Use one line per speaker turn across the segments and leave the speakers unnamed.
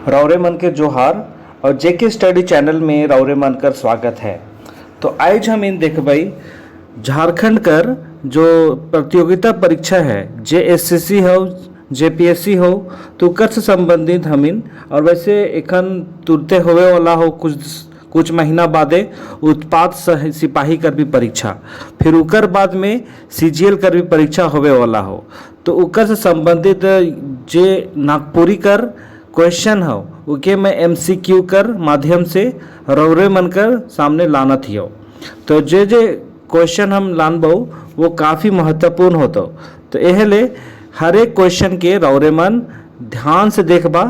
रौरे मन के जोहार और जेके स्टडी चैनल में रौरे मन कर स्वागत है। तो आज हम इन देखबई झारखंड कर जो प्रतियोगिता परीक्षा है जेएससीसी हो जेपीएससी हो तो कर से संबंधित हम इन और वैसे एखन तुरते होवे वाला हो कुछ महीना बादे उत्पाद सिपाही कर भी परीक्षा, फिर उकर बाद में सीजीएल कर भी परीक्षा होवे वाला हो। तो उकर से संबंधित जे नागपुरी कर क्वेश्चन हो उके मैं एमसीक्यू कर माध्यम से रौरे मन कर सामने लाना थियो। तो जे क्वेश्चन हम लानबो वो काफ़ी महत्वपूर्ण होतो। तो एहले हर एक क्वेश्चन के रौरे मन ध्यान से देखबा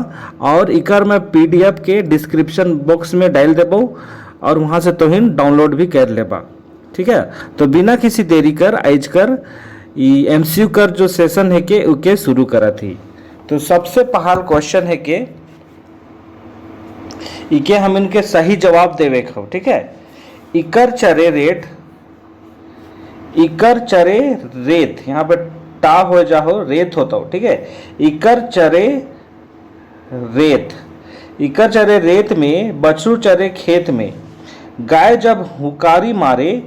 और इकर मैं पीडीएफ के डिस्क्रिप्शन बॉक्स में डाल देबो और वहाँ से तोहिन डाउनलोड भी कर लेबा। ठीक है, तो बिना किसी देरी कर आज कर एमसीक्यू कर जो सेशन है के उके शुरू करा थी। तो सबसे पहला क्वेश्चन है कि इके हम इनके सही जवाब देवे खो। ठीक है, इकर चरे रेत यहाँ पे टा हो जाओ रेत होता हो। ठीक है, इकर चरे रेत में बछरू चरे खेत में, गाय जब हुकारी मारे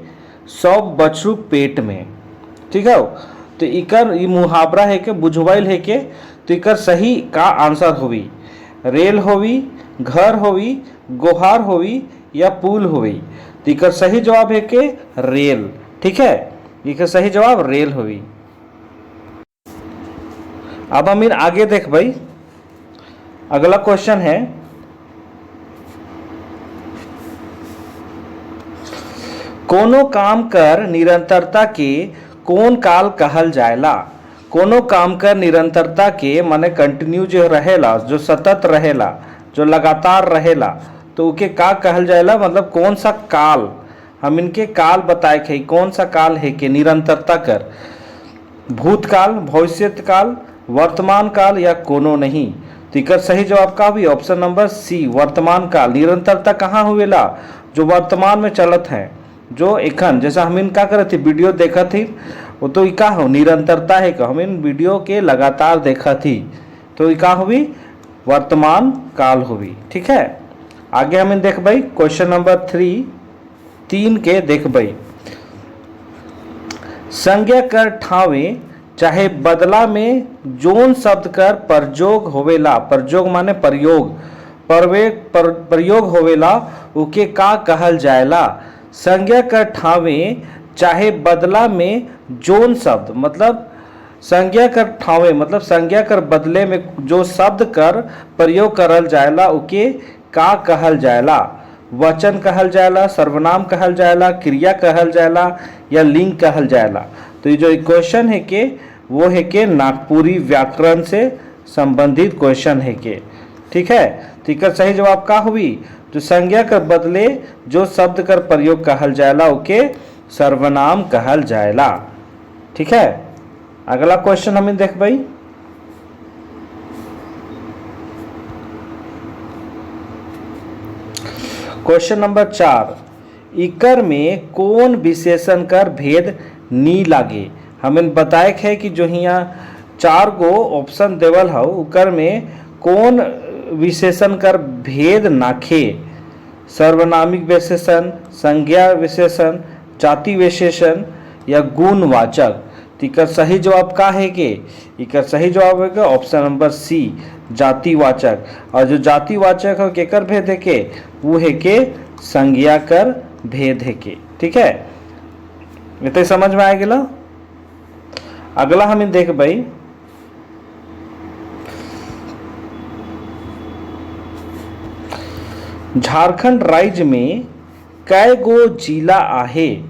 सब बछरू पेट में। ठीक है, तो इकर ये मुहावरा है के बुझवाइल है के, तो इकर सही का आंसर होवी रेल होवी, घर होवी, गोहार होवी या पुल होवी। तो इकर सही जवाब है के रेल। ठीक है, इकर सही जवाब रेल होवी। अब हम आगे देख भाई, अगला क्वेश्चन है कोनो काम कर निरंतरता के कौन काल कहल जाएला। कोनो काम कर निरंतरता के माने कंटिन्यू जो रहेला, जो सतत रहेला, जो लगातार रहेला, तो उके का कहल जाएला, मतलब कौन सा काल। हम इनके काल बताए थे कौन सा काल है कि निरंतरता कर, भूतकाल, भविष्यकाल, वर्तमान काल या कोनो नहीं। तो इकर सही जवाब का भी ऑप्शन नंबर सी वर्तमान काल। निरंतरता कहाँ हुएला, जो वर्तमान में चलत है, जो एखन जैसा हम इनका करे थे वीडियो देखा थी वो तो इका हो निरंतरता है का हम इन वीडियो के लगातार देखा थी, तो इका हुई वर्तमान काल हुई। ठीक है, आगे हम इन देख भाई क्वेश्चन नंबर 3 के देख भाई, संज्ञा कर ठावे चाहे बदला में जोन शब्द कर प्रयोग होवेला, प्रयोग माने प्रयोग होवेला उके का कहल जाएला। संज्ञा कर ठावे चाहे बदला में जोन शब्द, मतलब संज्ञा कर ठावे मतलब संज्ञा कर बदले में जो शब्द कर प्रयोग करल जाएला उके का कहल जाएला। वचन कहल जाएला, सर्वनाम कहल जाएला, क्रिया कहल जाएला या लिंग कहल जाएला। तो ये जो क्वेश्चन है के वो है के नागपुरी व्याकरण से संबंधित क्वेश्चन है के। ठीक है, तो इसका सही जवाब का हुई, जो संज्ञा कर बदले जो शब्द कर प्रयोग कहल जाएला उके सर्वनाम कहल जाएला। ठीक है, अगला क्वेश्चन हमें देख भाई, क्वेश्चन नंबर 4, इकर में कौन विशेषण कर भेद नी लागे। हमें बताए है कि जो यहाँ 4 गो ऑप्शन देवल हो उकर में कौन विशेषण कर भेद नाखे। सर्वनामिक विशेषण, संज्ञा विशेषण, जाति विशेषण या गुणवाचक। तो इकर सही जवाब का है के, इकर सही जवाब है ऑप्शन नंबर सी जातिवाचक। और जो जातिवाचक है केकर भेद है के, वो है के संज्ञा कर भेद है के। ठीक है, ये तो समझ में आ गया। अगला हम देख भाई, झारखंड राज्य में कै गो जिला आहे।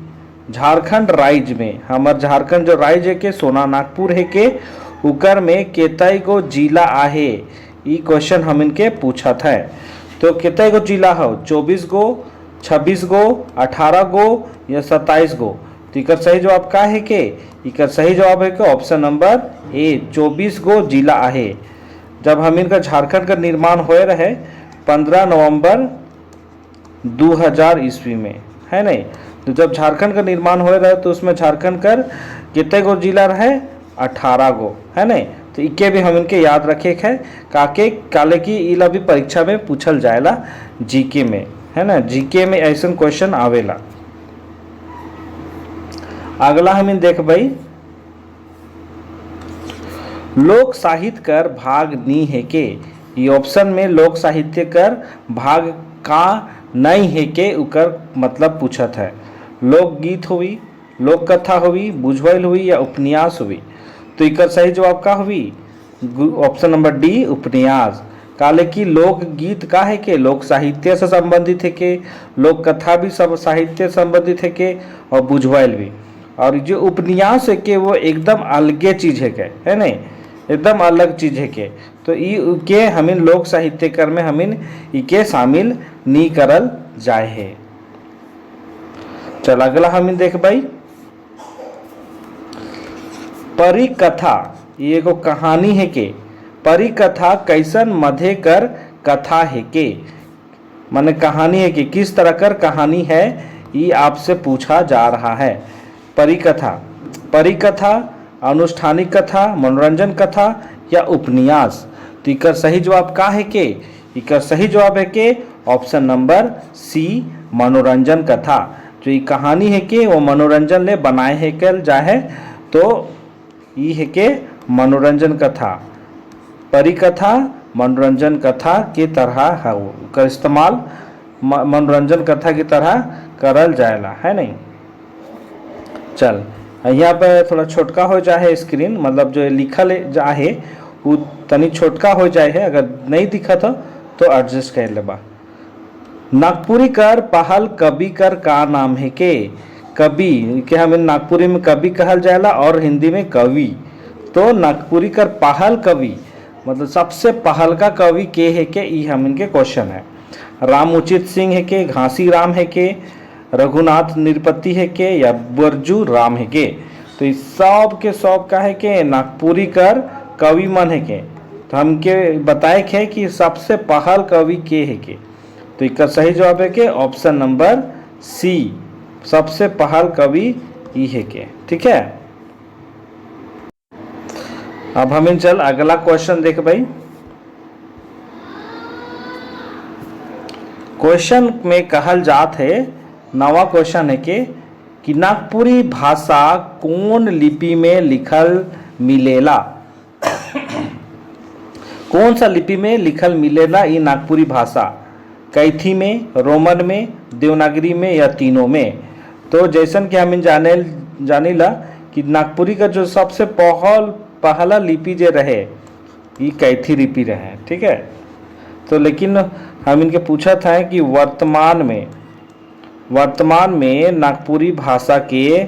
झारखंड राज्य में हमार झारखंड जो राज्य के सोना नागपुर है के उकर में केतई गो जिला आहे, ये क्वेश्चन हम इनके पूछा था। तो केतई गो जिला हो, 24 गो, 26 गो, 18 गो या 27 गो। तो इकर सही जवाब का है के, इकर सही जवाब है कि ऑप्शन नंबर ए 24 गो जिला आहे। जब हम इनका झारखंड का निर्माण हो रहे 15 नवंबर 2000 ईस्वी में, है नहीं। तो जब झारखंड का निर्माण हो रहा है तो उसमें झारखंड कर कितने गो जिला रहे, 18 गो, है नहीं। तो इके भी हम इनके याद रखे है काके काले की इला भी परीक्षा में पूछल जाएला जीके में, है ना। जीके में ऐसा क्वेश्चन आवेला। अगला हम इन देख भाई, लोक साहित्य कर भाग नी है के, ये ऑप्शन में लोक साहित्य कर भाग का नहीं है के उकर मतलब पूछत है। लोकगीत हुई, लोक कथा हुई, बुझवैल हुई या उपन्यास हुई। तो इकर सही जवाब का हुई ऑप्शन नंबर डी उपन्यास। काले की लोकगीत का है के लोक साहित्य से संबंधित है के, लोक कथा भी सब साहित्य से संबंधित है के, और बुझवैल भी। और जो उपन्यास है के वो एकदम अलगे चीज है के, है नहीं, एकदम अलग चीज है के। तो ई के हमिन लोक साहित्य कर में हमिन इके शामिल नहीं करल जाए है। चल अगला हमिन देख भाई, परिकथा, ये एगो कहानी है के। परिकथा कैसन मधे कर कथा है के, माने कहानी है कि किस तरह कर कहानी है, ये आपसे पूछा जा रहा है। परिकथा, परिकथा, अनुष्ठानिक कथा, मनोरंजन कथा या उपन्यास। तो इकर सही जवाब का है के, इकर सही जवाब है के ऑप्शन नंबर सी मनोरंजन कथा। जो ये कहानी है कि वो मनोरंजन ले बनाए है कल जाए, तो ये है के मनोरंजन कथा। परिकथा मनोरंजन कथा की तरह है, का इस्तेमाल मनोरंजन कथा की तरह करल जाएला, है नहीं। चल यहाँ पे थोड़ा छोटका हो जाए स्क्रीन, मतलब जो लिखल जाए वो तनी छोटका हो जाए है, अगर नहीं दिखा तो एडजस्ट कर लेबा। नागपुरी कर पहल कवि कर का नाम है के, कवि के हमें नागपुरी में कवि कहल जाएला और हिंदी में कवि। तो नागपुरी कर पहल कवि मतलब सबसे पहल का कवि के है के, ये हम इनके क्वेश्चन है। राम उचित सिंह है के, घासी राम है के, रघुनाथ निरपति है के, या बरजू राम है के। तो इस सब के सब का है के नागपुरी कर कवि मन है के। तो हम के बताए थे कि सबसे पहल कवि के है के, तो इसका सही जवाब है के ऑप्शन नंबर सी सबसे पहल कवि ई है के। ठीक है, अब हम चल अगला क्वेश्चन देख भाई। क्वेश्चन में कहल जात है, नवा क्वेश्चन है कि नागपुरी भाषा कौन लिपि में लिखल मिलेला। कौन सा लिपि में लिखल मिलेला ये नागपुरी भाषा, कैथी में, रोमन में, देवनागरी में या तीनों में। तो जैसन कि हम जानीला कि नागपुरी का जो सबसे पहला लिपि जो रहे ये कैथी लिपि रहे। ठीक है, तो लेकिन हम इनके पूछा था कि वर्तमान में नागपुरी भाषा के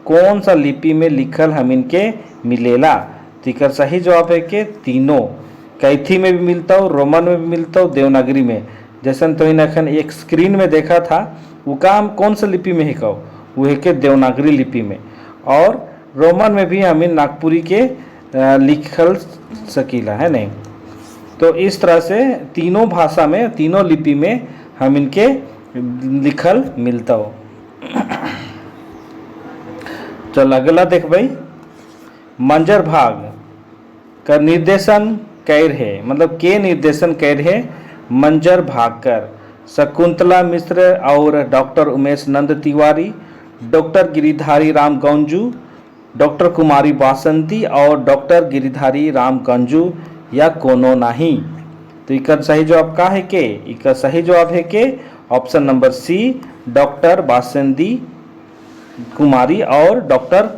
कौन सा लिपि में लिखल हम इनके मिलेला। तो इसका सही जवाब है कि तीनों, कैथी में भी मिलता हो, रोमन में भी मिलता हो, देवनागरी में। जैसन तो इन्हें एक स्क्रीन में देखा था वो काम कौन सा लिपि में है कहो, वो है कि देवनागरी लिपि में। और रोमन में भी हमें नागपुरी के लिखल सकीला, है नहीं। तो इस तरह से तीनों भाषा में, तीनों लिपि में हम इनके लिखल मिलता हो। चल अगला देख भाई, मंजर भाग का निर्देशन कैर है, मतलब के निर्देशन कैर है मंजर भाग कर। शकुंतला मिश्र और डॉक्टर उमेश नंद तिवारी, डॉक्टर गिरिधारी राम गंजू, डॉक्टर कुमारी बासंती और डॉक्टर गिरिधारी राम गंजू, या कोनो नहीं। तो इसका सही जवाब का है के, इसका सही जवाब है के ऑप्शन नंबर सी डॉक्टर बासंती कुमारी और डॉक्टर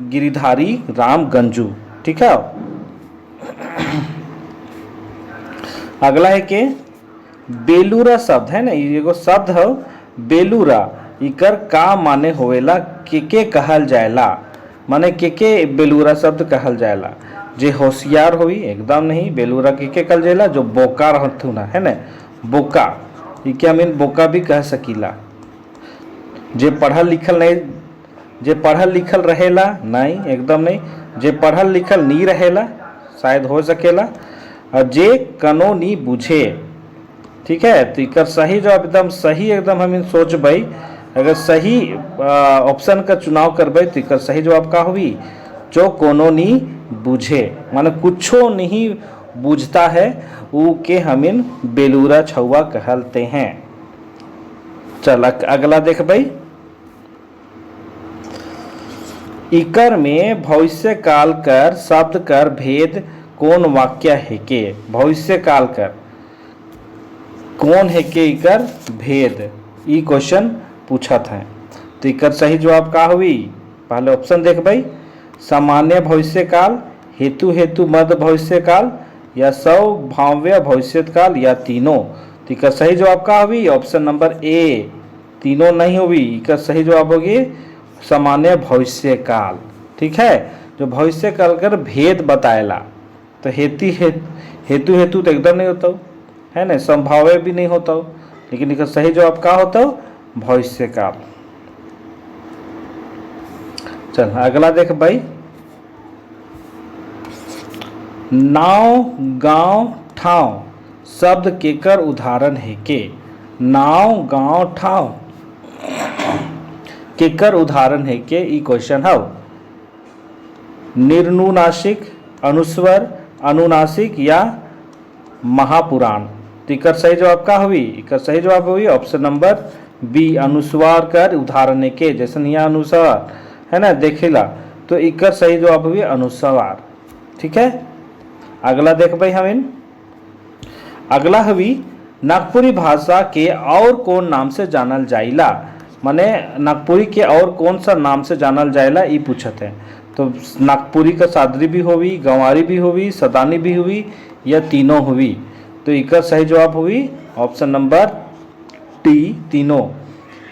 गिरिधारी राम गंजू। ठीक है, अगला है के बेलूरा शब्द है ना, ये एगो शब्द है बेलूरा, इकर का माने होवेला, के कहल जाएला, माने के बेलूरा शब्द कहल जाएला। जे होशियार हुई एकदम नहीं, बेलूरा के कहल जाएला। जो बोका रहथु ना, है ना, बोका, इके हम बोका भी कह सकीला। जे पढ़ल लिखल नहीं, जे पढ़ल लिखल रहेला नहीं, एकदम नहीं। जे पढ़ल लिखल नहीं रहेला शायद हो सकेला, और जे कनो नहीं बुझे। ठीक है, तो इकर सही जवाब एकदम सही, एकदम हम सोचबै, अगर सही ऑप्शन का चुनाव करबै तो इकर सही जवाब का हुई जो कोनो नहीं बुझे, माने कुछो नहीं बुझता है, ऊ के हमिन बेलूरा छुआ कहलते हैं। चल अगला देख भाई। इकर में भविष्य काल कर शब्द कर भेद कौन वाक्य है के? भविष्य काल कर कौन है के इकर भेद, ई क्वेश्चन पूछत है। तो इकर सही जवाब का हुई? पहले ऑप्शन देख भाई, सामान्य भविष्य काल, हेतु हेतु मध्य भविष्य काल, या सौभाव्य भविष्य काल, या तीनों। तो इकर सही जवाब का हुई? ऑप्शन नंबर ए, तीनों नहीं हुई। इकर सही जवाब होगी सामान्य भविष्य काल। ठीक है, जो भविष्य काल कर भेद बताएला। तो हेतु हेतु तो एकदम नहीं होता है ना, संभाव्य भी नहीं होता, लेकिन इसका सही जवाब क्या होता? भविष्य काल। चल अगला देख भाई। नाव गांव ठाव शब्द केकर उदाहरण है के? नाव गांव ठाव केकर उदाहरण है के? ई क्वेश्चन है। निर्नुनासिक, अनुस्वर, अनुनासिक, या महापुराण। तो इकर सही जवाब का हुई? इकर सही जवाब हुई ऑप्शन नंबर बी, अनुस्वार कर उदाहरण के। जैसे यहाँ अनुस्वार है ना देखेला, तो इकर सही जवाब हुई अनुस्वार। ठीक है, अगला देख भाई हमिन। अगला हुई नागपुरी भाषा के और कौन नाम से जानल जाइला? माने नागपुरी के और कौन सा नाम से जानल जाइला, ई पूछत है। तो नागपुरी का सादरी भी हुई, गंवारी भी हुई, सदानी भी हुई, या तीनों हुई। तो इकर सही जवाब हुई ऑप्शन नंबर टी, तीनों।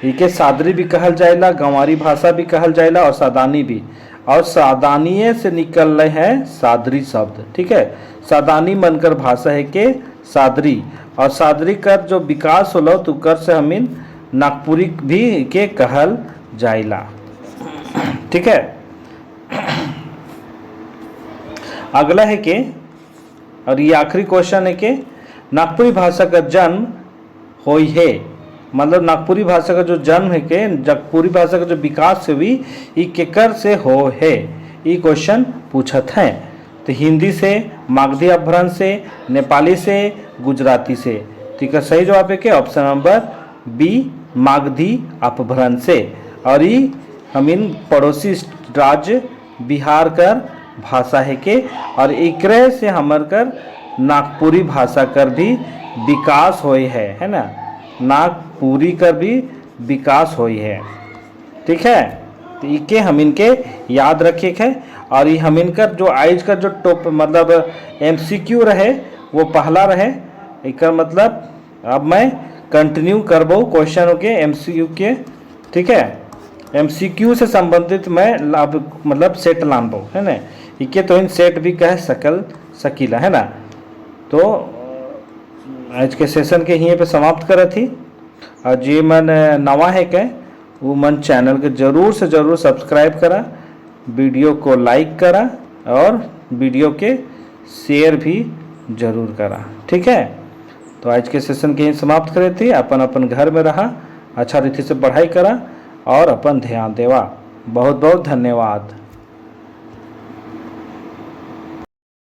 इके सादरी भी कहल जाएला, गंवारी भाषा भी कहल जाएला, और सादानी भी। और सादानीय से निकल रहे हैं सादरी शब्द। ठीक है, सादानी मनकर भाषा है के सादरी, और सादरी कर जो विकास होलो तो कर से हमिन नागपुरी भी के कहल जाइला। ठीक है, अगला है के, और ये आखिरी क्वेश्चन है के नागपुरी भाषा का जन्म होई है, मतलब नागपुरी भाषा का जो जन्म है के, नागपुरी भाषा का जो विकास हुई ये केकर से हो है, ये क्वेश्चन पूछत है। तो हिंदी से, मागधी अपभ्रंश से, नेपाली से, गुजराती से। तो इसका सही जवाब है कि ऑप्शन नंबर बी, मागधी अपभ्रंश से। और ये हमिन पड़ोसी राज्य बिहार कर भाषा है के, और एकरे से हमर कर नागपुरी भाषा कर भी विकास होई है ना, नागपुरी कर भी विकास होई है। ठीक है, तो इके हम इनके याद रखे है। और ये हम इनकर जो आज का जो टॉप मतलब MCQ रहे वो पहला रहे, एक मतलब अब मैं कंटिन्यू करबो क्वेश्चन के MCQ के। ठीक है, MCQ से संबंधित मैं अब मतलब सेट लानबो है ना, इके तो इन सेट भी कह सकीला है ना। तो आज के सेशन के यहीं पे समाप्त कर थी। और जे मन नवा है के वो मन चैनल के ज़रूर से ज़रूर सब्सक्राइब करा, वीडियो को लाइक करा, और वीडियो के शेयर भी ज़रूर करा। ठीक है, तो आज के सेशन के यहीं समाप्त करे थी। अपन अपन घर में रहा, अच्छा रीति से पढ़ाई करा और अपन ध्यान देवा। बहुत बहुत धन्यवाद।